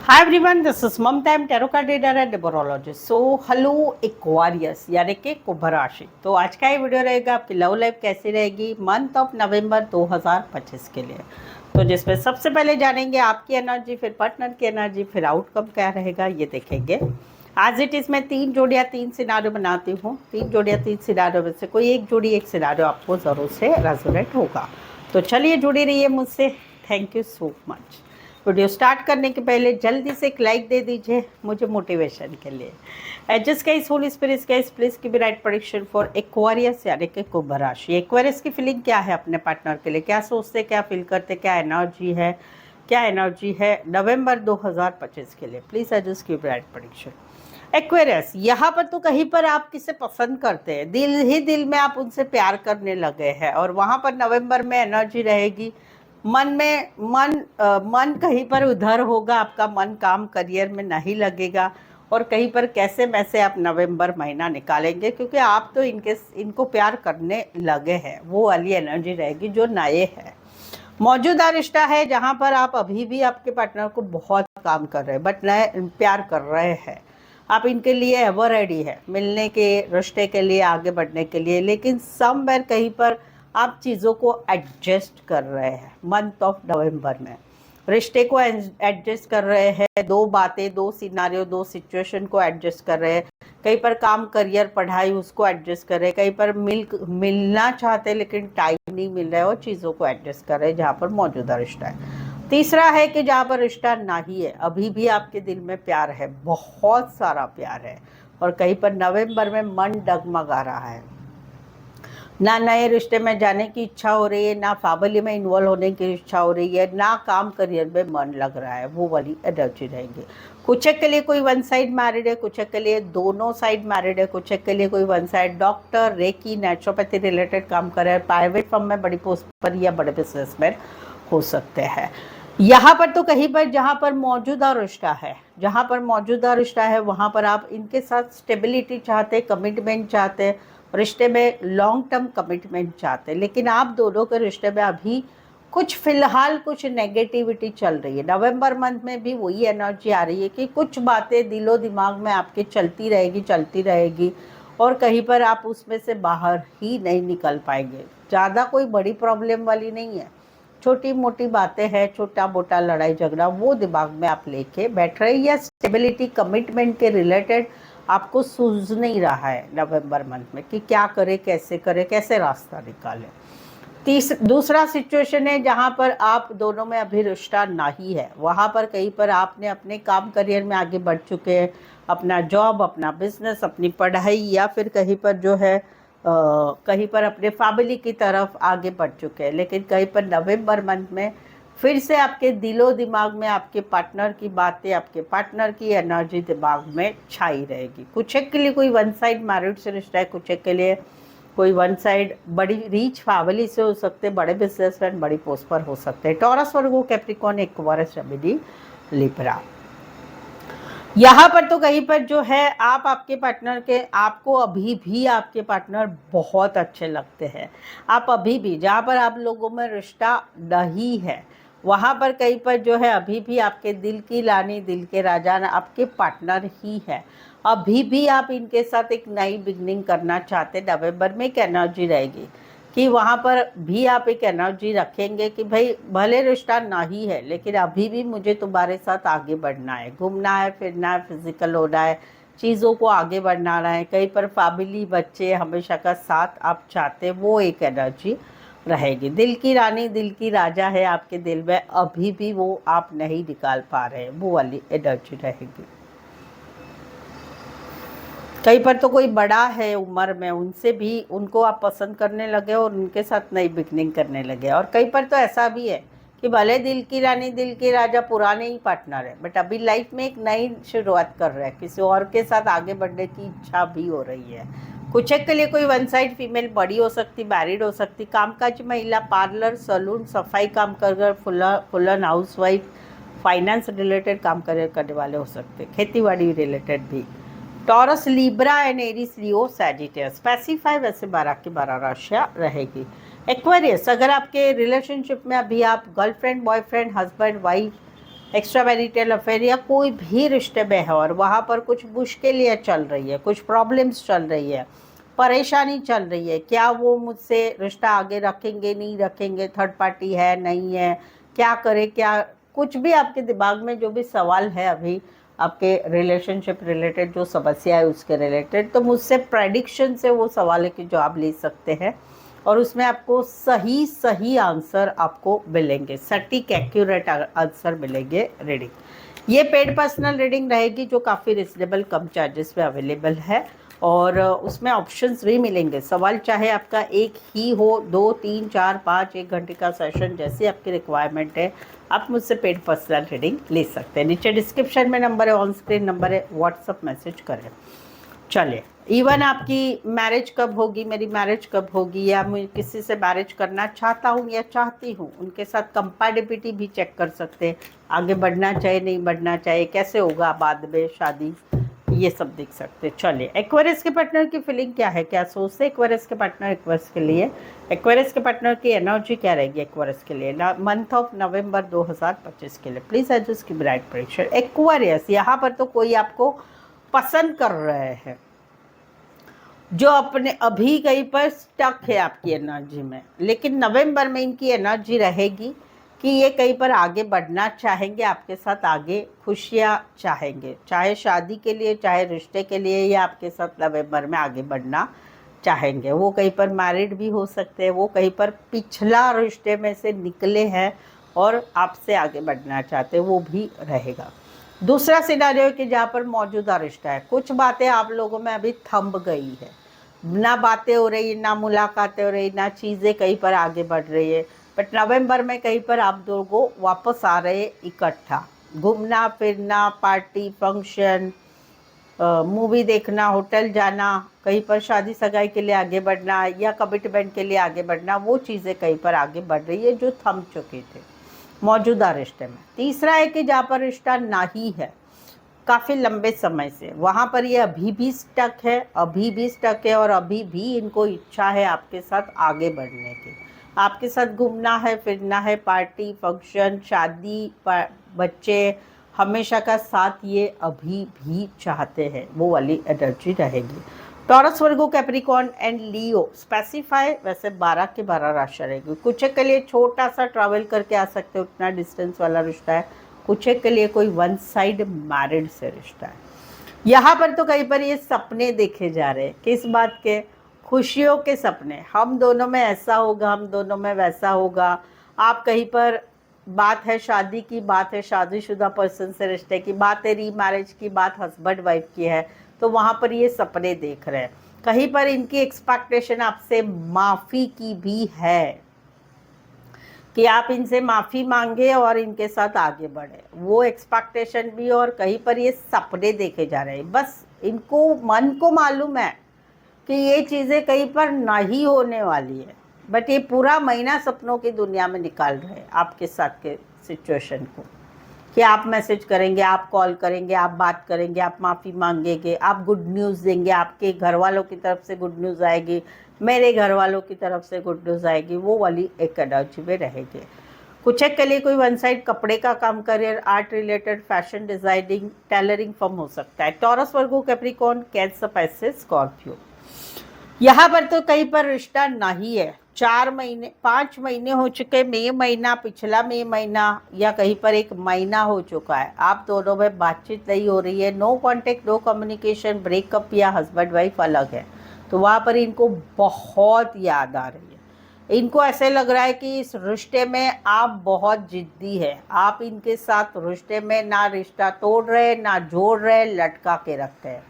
Hi everyone, this is Mamta M tarot card reader and numerologist. So hello Aquarius यानी कि कुंभ राशि। तो आज का ये वीडियो रहेगा आपकी लव लाइफ कैसी रहेगी मंथ ऑफ नवंबर 2025 के लिए। तो जिसमें सबसे पहले जानेंगे आपकी एनर्जी, फिर पार्टनर की एनर्जी, फिर आउटकम क्या रहेगा ये देखेंगे। आज इट इज मैं 3 सिनारियो बनाती हूँ। 3 सिनारियो में से कोई एक सिनारियो आपको ज़रूर से रेजोनेट होगा। तो चलिए जुड़ी रहिए मुझसे। Thank you so much. Video start करने के पहले जल्दी से एक लाइक दे दीजिए मुझे मोटिवेशन के लिए। Just guys, Holi spirit guys, please give me right prediction for Aquarius यानी कि कुंभ राशि। एक्वेरियस की फीलिंग क्या है अपने पार्टनर के लिए, क्या सोचते, क्या फील करते, क्या एनर्जी है नवंबर 2025 के लिए। Please just give right prediction. Aquarius, यहाँ पर तो कहीं पर आप किसे पसंद करते हैं, दिल ही दिल में आप उनसे प्यार करने लगे हैं, और वहाँ पर नवंबर में एनर्जी रहेगी। मन कहीं पर उधर होगा, आपका मन काम करियर में नहीं लगेगा, और कहीं पर कैसे मैसे आप नवंबर महीना निकालेंगे, क्योंकि आप तो इनको प्यार करने लगे हैं। वो वाली एनर्जी रहेगी जो नए है। मौजूदा रिश्ता है जहाँ पर आप अभी भी आपके पार्टनर को बहुत काम कर रहे हैं, बट नए प्यार कर रहे हैं। आप इनके लिए एवर रेडी है, मिलने के, रिश्ते के लिए, आगे बढ़ने के लिए, लेकिन समवेयर कहीं पर आप चीज़ों को एडजस्ट कर रहे हैं। मंथ ऑफ नवंबर में रिश्ते को एडजस्ट कर रहे हैं। दो बातें, दो सिनारियो, दो सिचुएशन को एडजस्ट कर रहे हैं। कहीं पर काम, करियर, पढ़ाई, उसको एडजस्ट कर रहे हैं। कहीं पर मिलना चाहते हैं लेकिन टाइम नहीं मिल रहा है, और चीज़ों को एडजस्ट कर रहे हैं जहाँ पर मौजूदा रिश्ता है। तीसरा है कि जहाँ पर रिश्ता नहीं है, अभी भी आपके दिल में प्यार है, बहुत सारा प्यार है, और कहीं पर नवंबर में मन डगमगा रहा है। ना नए रिश्ते में जाने की इच्छा हो रही है, ना फैमिली में इन्वॉल्व होने की इच्छा हो रही है, ना काम करियर में मन लग रहा है। वो वाली एनर्जी रहेगी। कुछ एक के लिए कोई वन साइड मैरिड है, कुछ एक के लिए दोनों साइड मैरिड है, कुछ एक के लिए कोई one side doctor, reiki, naturopathy related काम कर रहे हैं, प्राइवेट फर्म में बड़ी पोस्ट पर या बड़े बिजनेसमैन हो सकते हैं। यहाँ पर तो कहीं पर जहाँ पर मौजूदा रिश्ता है, वहाँ पर आप इनके साथ स्टेबिलिटी चाहते, कमिटमेंट चाहते, रिश्ते में लॉन्ग टर्म कमिटमेंट चाहते हैं, लेकिन आप दोनों के रिश्ते में अभी कुछ फिलहाल कुछ नेगेटिविटी चल रही है। नवंबर मंथ में भी वही एनर्जी आ रही है कि कुछ बातें दिलो दिमाग में आपके चलती रहेगी, और कहीं पर आप उसमें से बाहर ही नहीं निकल पाएंगे। ज़्यादा कोई बड़ी प्रॉब्लम वाली नहीं है, छोटी मोटी बातें हैं, छोटा मोटा लड़ाई झगड़ा, वो दिमाग में आप लेके बैठ रहे, या स्टेबिलिटी, कमिटमेंट के रिलेटेड आपको सूझ नहीं रहा है नवंबर मंथ में कि क्या करे, कैसे रास्ता निकाले। दूसरा सिचुएशन है जहाँ पर आप दोनों में अभी रिश्ता नहीं है। वहाँ पर कहीं पर आपने अपने काम करियर में आगे बढ़ चुके हैं, अपना जॉब, अपना बिजनेस, अपनी पढ़ाई, या फिर कहीं पर जो है कहीं पर अपने फैमिली की तरफ आगे बढ़ चुके हैं, लेकिन कहीं पर नवंबर मंथ में फिर से आपके दिलो दिमाग में आपके पार्टनर की बातें, आपके पार्टनर की एनर्जी दिमाग में छाई रहेगी। कुछ एक के लिए कोई वन साइड मैरिड से रिश्ता है, कुछ एक के लिए कोई वन साइड बड़ी रीच फैमिली से हो सकते, बड़े बिजनेसमैन, बड़ी पोस्ट पर हो सकते हैं। टॉरस, वर्गो, कैप्रिकॉर्न, एक्वेरियस, जेमिनी, लिब्रा। यहाँ पर तो कहीं पर जो है आप आपके पार्टनर के, आपको अभी भी आपके पार्टनर बहुत अच्छे लगते हैं। आप अभी भी, जहाँ पर आप लोगों में रिश्ता नहीं है, वहाँ पर कहीं पर जो है अभी भी आपके दिल की रानी, दिल के राजा आपके पार्टनर ही है। अभी भी आप इनके साथ एक नई बिगनिंग करना चाहते। नवंबर में एक एनर्जी रहेगी कि वहाँ पर भी आप एक एनर्जी रखेंगे कि भाई भले रिश्ता नहीं है, लेकिन अभी भी मुझे तुम्हारे साथ आगे बढ़ना है, घूमना है, फिरना है, फिजिकल होना है, चीज़ों को आगे बढ़ाना है। कहीं पर फैमिली, बच्चे, हमेशा का साथ आप चाहते, वो एक एनर्जी रहेगी। दिल की रानी, दिल की राजा है आपके दिल में, अभी भी वो आप नहीं निकाल पा रहे हैं, वो वाली एनर्जी रहेगी। कहीं पर तो कोई बड़ा है उम्र में, उनसे भी, उनको आप पसंद करने लगे और उनके साथ नई बिगनिंग करने लगे। और कहीं पर तो ऐसा भी है कि भले दिल की रानी, दिल के राजा पुराने ही पार्टनर है, बट अभी लाइफ में एक नई शुरुआत कर रहे हैं, किसी और के साथ आगे बढ़ने की इच्छा भी हो रही है। कुछ एक के लिए कोई वन साइड फीमेल बड़ी हो सकती, मैरिड हो सकती, कामकाज महिला, पार्लर, सलून, सफाई काम कर, फुलन हाउसवाइफ, फाइनेंस रिलेटेड काम करने वाले हो सकते, खेतीबाड़ी रिलेटेड भी। Taurus, Libra and Aries, Leo, Sagittarius. Specify वैसे 12 की 12 राशियाँ रहेगी। एक्वेरियस, अगर आपके रिलेशनशिप में अभी आप girlfriend, boyfriend, husband, wife, extra marital affair या कोई भी रिश्ते में है और वहाँ पर कुछ मुश्किलें चल रही है, कुछ प्रॉब्लम्स चल रही है, परेशानी चल रही है, क्या वो मुझसे रिश्ता आगे रखेंगे नहीं रखेंगे, थर्ड पार्टी है नहीं है, क्या करे, क्या कुछ भी आपके दिमाग में जो भी सवाल है अभी आपके रिलेशनशिप रिलेटेड जो समस्या है उसके रिलेटेड, तो मुझसे प्रेडिक्शन से वो सवाल के जवाब ले सकते हैं और उसमें आपको सही सही आंसर आपको मिलेंगे, सटीक एक्यूरेट आंसर मिलेंगे रीडिंग। ये पेड पर्सनल रीडिंग रहेगी जो काफ़ी रिजनेबल कम चार्जेस में अवेलेबल है और उसमें ऑप्शंस भी मिलेंगे। सवाल चाहे आपका एक ही हो, 2, 3, 4, 5, 1 घंटे का सेशन जैसी आपकी रिक्वायरमेंट है, आप मुझसे पेड पर्सनल रीडिंग ले सकते हैं। नीचे डिस्क्रिप्शन में नंबर है, ऑन स्क्रीन नंबर है, व्हाट्सअप मैसेज करें। चलिए, इवन आपकी मैरिज कब होगी, मेरी मैरिज कब होगी, या मैं किसी से मैरिज करना चाहता हूँ या चाहती हूँ, उनके साथ कंपैटिबिलिटी भी चेक कर सकते हैं, आगे बढ़ना चाहिए नहीं बढ़ना चाहिए, कैसे होगा बाद में शादी, ये सब देख सकते हैं। चलिए, एक्वेरियस के पार्टनर की फीलिंग क्या है, क्या सोचते एक्वेरियस के पार्टनर एक्वेरियस के लिए, एक्वेरियस के पार्टनर की एनर्जी क्या रहेगी एक्वेरियस के लिए मंथ ऑफ नवंबर 2025 के लिए। प्लीज एडजस्ट की ब्राइट प्रेडिक्शन। एक्वेरियस, यहाँ पर तो कोई आपको पसंद कर रहे हैं जो अपने अभी कहीं पर स्टक है आपकी एनर्जी में, लेकिन नवंबर में इनकी एनर्जी रहेगी कि ये कहीं पर आगे बढ़ना चाहेंगे, आपके साथ आगे खुशियाँ चाहेंगे, चाहे शादी के लिए चाहे रिश्ते के लिए, या आपके साथ नवंबर में आगे बढ़ना चाहेंगे। वो कहीं पर मैरिड भी हो सकते हैं, वो कहीं पर पिछला रिश्ते में से निकले हैं और आपसे आगे बढ़ना चाहते हैं, वो भी रहेगा। दूसरा सिनारियो कि जहाँ पर मौजूदा रिश्ता है, कुछ बातें आप लोगों में अभी थंब गई है, ना बातें हो रही, ना मुलाकातें हो रही, ना चीज़ें कहीं पर आगे बढ़ रही है, बट नवंबर में कहीं पर आप लोगों वापस आ रहे इकट्ठा, घूमना फिरना, पार्टी फंक्शन, मूवी देखना, होटल जाना, कहीं पर शादी सगाई के लिए आगे बढ़ना या कमिटमेंट के लिए आगे बढ़ना, वो चीज़ें कहीं पर आगे बढ़ रही है जो थम चुके थे मौजूदा रिश्ते में। तीसरा है कि जहाँ पर रिश्ता नहीं है काफ़ी लंबे समय से, वहाँ पर ये अभी भी स्टक है, अभी भी स्टक है और अभी भी इनको इच्छा है आपके साथ आगे बढ़ने की, आपके साथ घूमना है फिरना है, पार्टी फंक्शन शादी बच्चे, हमेशा का साथ ये अभी भी चाहते हैं, वो वाली एनर्जी रहेगी। Taurus Virgo Capricorn and Leo specify वैसे 12 के 12 राशि रहेगी। कुछ के लिए छोटा सा ट्रैवल करके आ सकते हो, उतना डिस्टेंस वाला रिश्ता है, कुछ के लिए कोई वन साइड मैरिड से रिश्ता है। यहाँ पर तो कहीं पर ये सपने देखे जा रहे हैं, किस बात के, खुशियों के सपने, हम दोनों में ऐसा होगा, हम दोनों में वैसा होगा। आप कहीं पर बात है शादी की, बात है शादीशुदा पर्सन से रिश्ते की, बात है री मैरिज की, बात हस्बैंड वाइफ की है, तो वहाँ पर ये सपने देख रहे हैं। कहीं पर इनकी एक्सपेक्टेशन आपसे माफ़ी की भी है कि आप इनसे माफ़ी मांगे और इनके साथ आगे बढ़े, वो एक्सपेक्टेशन भी, और कहीं पर ये सपने देखे जा रहे हैं। बस इनको मन को मालूम है कि ये चीज़ें कहीं पर नहीं होने वाली है, बट ये पूरा महीना सपनों की दुनिया में निकाल रहे हैं आपके साथ के सिचुएशन को, कि आप मैसेज करेंगे, आप कॉल करेंगे, आप बात करेंगे, आप माफ़ी मांगेंगे, आप गुड न्यूज़ देंगे, आपके घर वालों की तरफ से गुड न्यूज़ आएगी, मेरे घर वालों की तरफ से गुड न्यूज़ आएगी, वो वाली एक एनर्जी में रहेगी। कुछ एक के लिए कोई वन साइड कपड़े का काम, career, art related, fashion designing, tailoring firm हो सकता है। Taurus Virgo Capricorn cancer Pisces Scorpio, यहाँ पर तो कहीं पर रिश्ता नहीं है, 4 महीने 5 महीने हो चुके, मई महीना, पिछला मई महीना, या कहीं पर 1 महीना हो चुका है, आप दोनों में बातचीत नहीं हो रही है, no contact, no communication, breakup या हस्बैंड वाइफ अलग है, तो वहाँ पर इनको बहुत याद आ रही है। इनको ऐसे लग रहा है कि इस रिश्ते में आप बहुत जिद्दी है, आप इनके साथ रिश्ते में ना रिश्ता तोड़ रहे, ना जोड़ रहे, लटका के रखते हैं।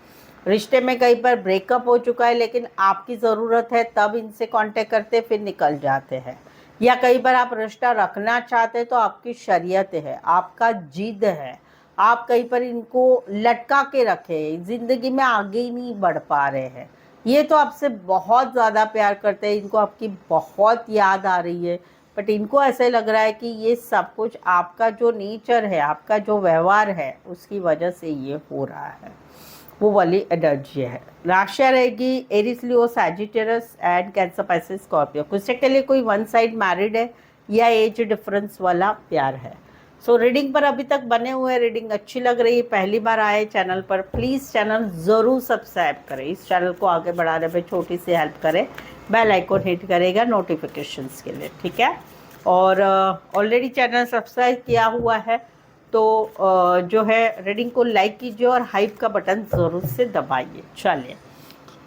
रिश्ते में कहीं पर ब्रेकअप हो चुका है, लेकिन आपकी ज़रूरत है तब इनसे कांटेक्ट करते, फिर निकल जाते हैं, या कहीं पर आप रिश्ता रखना चाहते तो आपकी शरीयत है, आपका जिद है, आप कहीं पर इनको लटका के रखे, ज़िंदगी में आगे ही नहीं बढ़ पा रहे हैं। ये तो आपसे बहुत ज़्यादा प्यार करते हैं, इनको आपकी बहुत याद आ रही है, बट इनको ऐसे लग रहा है कि ये सब कुछ आपका जो नेचर है, आपका जो व्यवहार है, उसकी वजह से ये हो रहा है, वो वाली एनर्जी है। राशि रहेगी Aries, Leo, Sagittarius and Cancer Pisces Scorpio. कुछ के लिए कोई वन साइड मैरिड है या एज डिफरेंस वाला प्यार है। सो रीडिंग पर अभी तक बने हुए, रीडिंग अच्छी लग रही है, पहली बार आए चैनल पर, प्लीज़ चैनल ज़रूर सब्सक्राइब करें, इस चैनल को आगे बढ़ाने में छोटी सी हेल्प करें, बेल आइकन हिट करेगा नोटिफिकेशंस के लिए, ठीक है। और ऑलरेडी चैनल सब्सक्राइब किया हुआ है तो जो है रीडिंग को लाइक कीजिए और हाइप का बटन ज़रूर से दबाइए। चलिए,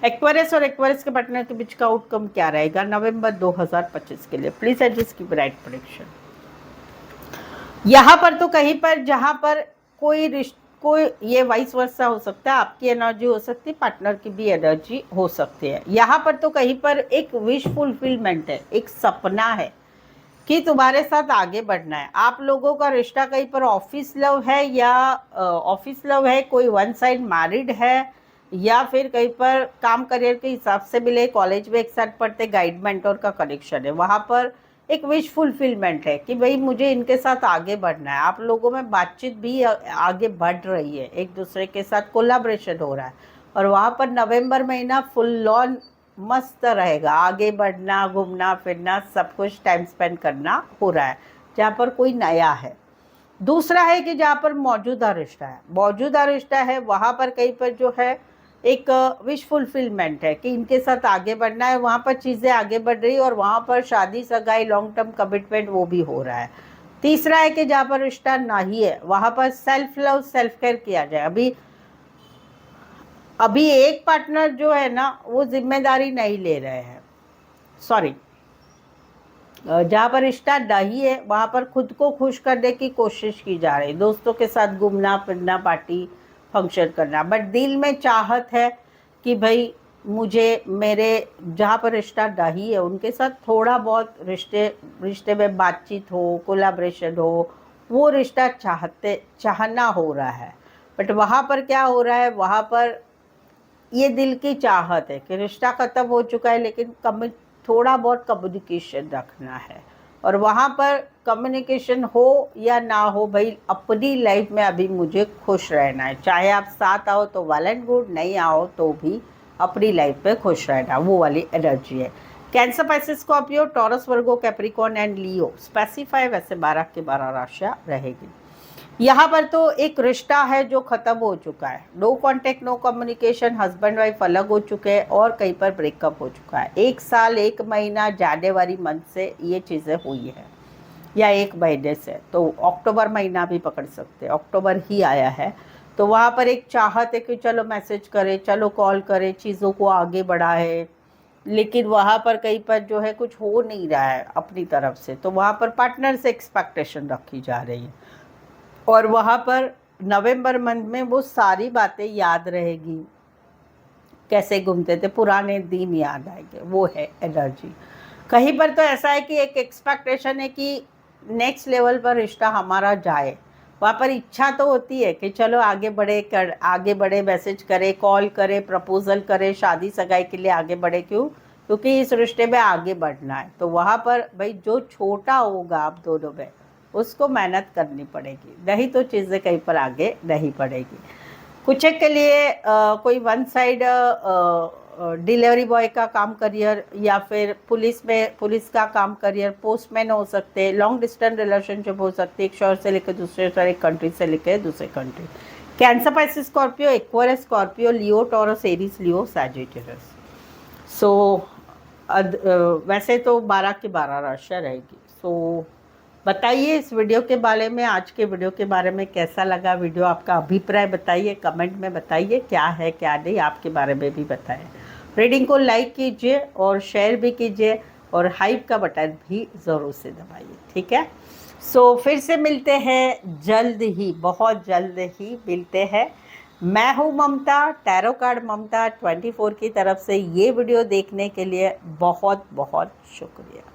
एक्वेरियस और एक्वेरियस के पार्टनर के बीच का आउटकम क्या रहेगा नवंबर 2025 के लिए, प्लीज़ एडजस्ट की ब्राइट प्रेडिक्शन। यहाँ पर तो कहीं पर जहाँ पर कोई ये वाइस वर्सा हो सकता है, आपकी एनर्जी हो सकती है, पार्टनर की भी एनर्जी हो सकती है। यहाँ पर तो कहीं पर एक विश फुलफिलमेंट है, एक सपना है कि तुम्हारे साथ आगे बढ़ना है। आप लोगों का रिश्ता कहीं पर ऑफिस लव है या ऑफिस लव है, कोई वन साइड मैरिड है, या फिर कहीं पर काम करियर के हिसाब से मिले, कॉलेज में एक साथ पढ़ते, गाइड मेंटोर का कनेक्शन है, वहाँ पर एक विश फुलफिलमेंट है कि भाई मुझे इनके साथ आगे बढ़ना है। आप लोगों में बातचीत भी आगे बढ़ रही है, एक दूसरे के साथ कोलैबोरेशन हो रहा है, और वहाँ पर नवंबर महीना फुल ऑन मस्त रहेगा, आगे बढ़ना, घूमना फिरना, सब कुछ टाइम स्पेंड करना हो रहा है जहाँ पर कोई नया है। दूसरा है कि जहाँ पर मौजूदा रिश्ता है वहाँ पर कहीं पर जो है एक विश फुलफिलमेंट है कि इनके साथ आगे बढ़ना है, वहाँ पर चीज़ें आगे बढ़ रही है और वहाँ पर शादी सगाई लॉन्ग टर्म कमिटमेंट वो भी हो रहा है। तीसरा है कि जहाँ पर रिश्ता नहीं है वहाँ पर सेल्फ लव सेल्फ केयर किया जाए। अभी एक पार्टनर जो है ना वो जिम्मेदारी नहीं ले रहे हैं, सॉरी, जहाँ पर रिश्ता नहीं है वहाँ पर खुद को खुश करने की कोशिश की जा रही है, दोस्तों के साथ घूमना फिरना, पार्टी फंक्शन करना, बट दिल में चाहत है कि भाई मुझे मेरे जहाँ पर रिश्ता नहीं है उनके साथ थोड़ा बहुत रिश्ते में बातचीत हो, कोलैबोरेशन हो, वो रिश्ता चाहना हो रहा है। बट वहाँ पर क्या हो रहा है, वहाँ पर ये दिल की चाहत है कि रिश्ता ख़त्म हो चुका है लेकिन थोड़ा बहुत कम्युनिकेशन रखना है, और वहाँ पर कम्युनिकेशन हो या ना हो, भाई अपनी लाइफ में अभी मुझे खुश रहना है, चाहे आप साथ आओ तो वेल एंड गुड, नहीं आओ तो भी अपनी लाइफ में खुश रहना, वो वाली एनर्जी है। Cancer, Pisces, Scorpio, taurus, Virgo, Capricorn and Leo, specify वैसे 12 की 12 राशियाँ रहेगी। यहाँ पर तो एक रिश्ता है जो ख़त्म हो चुका है, no contact no communication, husband wife अलग हो चुके हैं और कहीं पर ब्रेकअप हो चुका है। 1 साल 1 महीना जनवरी मंथ से ये चीज़ें हुई है, या 1 महीने से, तो अक्टूबर महीना भी पकड़ सकते हैं, अक्टूबर ही आया है। तो वहाँ पर एक चाहत है कि चलो मैसेज करें, चलो कॉल करें, चीज़ों को आगे बढ़ाए, लेकिन वहाँ पर कहीं पर जो है कुछ हो नहीं रहा है अपनी तरफ से, तो वहाँ पर पार्टनर से एक्सपेक्टेशन रखी जा रही है, और वहाँ पर नवंबर मंथ में वो सारी बातें याद रहेगी, कैसे घूमते थे, पुराने दिन याद आएंगे, वो है एनर्जी। कहीं पर तो ऐसा है कि एक एक्सपेक्टेशन है कि नेक्स्ट लेवल पर रिश्ता हमारा जाए, वहाँ पर इच्छा तो होती है कि चलो आगे बढ़े, मैसेज करे, कॉल करे, प्रपोजल करे, शादी सगाई के लिए आगे बढ़े, क्योंकि इस रिश्ते में आगे बढ़ना है। तो वहाँ पर भाई जो छोटा होगा आप दोनों में उसको मेहनत करनी पड़ेगी, नहीं तो चीज़ें कहीं पर आगे नहीं बढ़ेगी। कुछ एक के लिए कोई वन साइड डिलीवरी बॉय का काम करियर, या फिर पुलिस का काम करियर, पोस्टमैन हो सकते हैं, लॉन्ग डिस्टेंस रिलेशनशिप हो सकती है, एक शहर से लेकर दूसरे शहर, एक कंट्री से लेकर दूसरे country. Cancer, Pisces, Scorpio, Aquarius, Scorpio, Leo, Taurus, Aries, Leo, Sagittarius. So वैसे तो 12 की 12 राशियाँ रहेगी। सो बताइए इस वीडियो के बारे में, आज के वीडियो के बारे में कैसा लगा वीडियो, आपका अभिप्राय बताइए, कमेंट में बताइए, क्या है क्या नहीं, आपके बारे में भी बताएं। रीडिंग को लाइक कीजिए और शेयर भी कीजिए, और हाइप का बटन भी ज़रूर से दबाइए, ठीक है। सो फिर से मिलते हैं जल्द ही, बहुत जल्द ही मिलते हैं। मैं हूँ ममता, टैरो कार्ड ममता 24 की तरफ से। ये वीडियो देखने के लिए बहुत बहुत शुक्रिया।